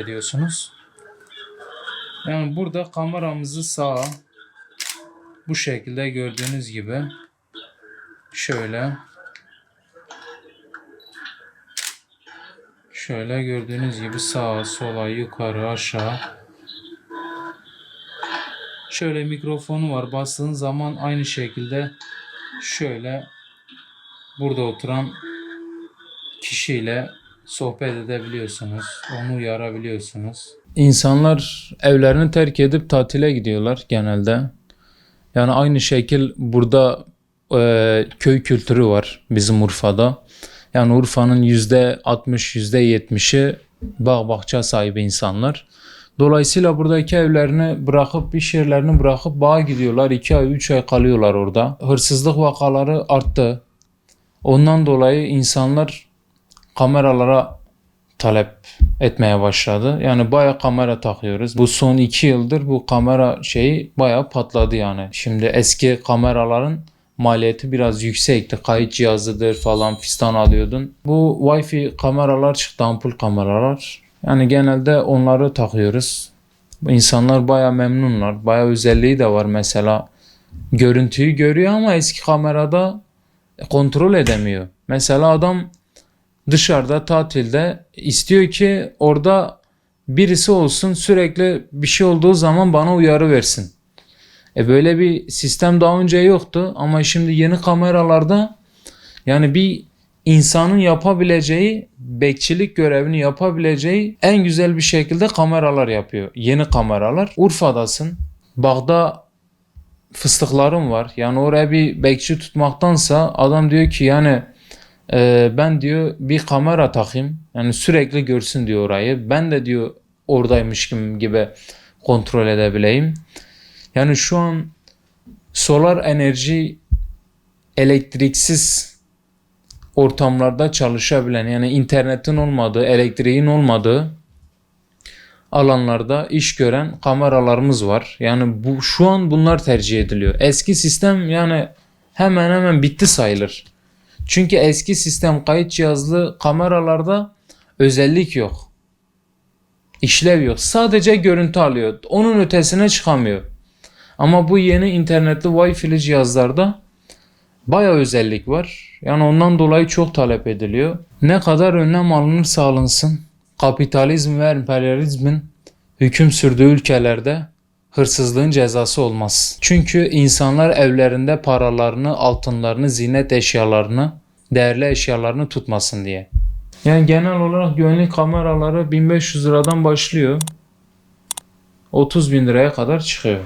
ediyorsunuz. Yani burada kameramızı sağa bu şekilde gördüğünüz gibi şöyle gördüğünüz gibi sağa sola yukarı aşağı şöyle mikrofonu var. Bastığınız zaman aynı şekilde şöyle burada oturan kişiyle sohbet edebiliyorsunuz. Onu uyarabiliyorsunuz. İnsanlar evlerini terk edip tatile gidiyorlar genelde. Yani aynı şekil burada köy kültürü var bizim Urfa'da. Yani Urfa'nın %60, %70'i bağ bahçe sahibi insanlar. Dolayısıyla buradaki evlerini bırakıp, iş yerlerini bırakıp bağa gidiyorlar. 2 ay, 3 ay kalıyorlar orada. Hırsızlık vakaları arttı. Ondan dolayı insanlar kameralara talep etmeye başladı. Yani bayağı kamera takıyoruz. Bu son 2 yıldır bu kamera şeyi bayağı patladı yani. Şimdi eski kameraların maliyeti biraz yüksekti. Kayıt cihazıdır falan fistan alıyordun. Bu Wi-Fi kameralar çıktı, ampul kameralar. Yani genelde onları takıyoruz. İnsanlar bayağı memnunlar. Bayağı özelliği de var mesela. Görüntüyü görüyor ama eski kamerada kontrol edemiyor. Mesela adam dışarıda tatilde istiyor ki orada birisi olsun, sürekli bir şey olduğu zaman bana uyarı versin. Böyle bir sistem daha önce yoktu ama şimdi yeni kameralarda yani bir insanın yapabileceği, bekçilik görevini yapabileceği en güzel bir şekilde kameralar yapıyor. Yeni kameralar. Urfa'dasın. Bağda fıstıklarım var. Yani oraya bir bekçi tutmaktansa adam diyor ki yani ben diyor bir kamera takayım. Yani sürekli görsün diyor orayı. Ben de diyor oradaymışım gibi kontrol edebileyim. Yani şu an solar enerji elektriksiz ortamlarda çalışabilen, yani internetin olmadığı, elektriğin olmadığı alanlarda iş gören kameralarımız var. Yani bu şu an bunlar tercih ediliyor. Eski sistem yani hemen hemen bitti sayılır. Çünkü eski sistem kayıt cihazlı kameralarda özellik yok. İşlev yok. Sadece görüntü alıyor. Onun ötesine çıkamıyor. Ama bu yeni internetli Wi-Fi'li cihazlarda bayağı özellik var. Yani ondan dolayı çok talep ediliyor. Ne kadar önlem alınırsa alınsın, kapitalizm ve emperyalizmin hüküm sürdüğü ülkelerde hırsızlığın cezası olmaz. Çünkü insanlar evlerinde paralarını, altınlarını, ziynet eşyalarını, değerli eşyalarını tutmasın diye. Yani genel olarak güvenlik kameraları 1500 liradan başlıyor. 30.000 liraya kadar çıkıyor.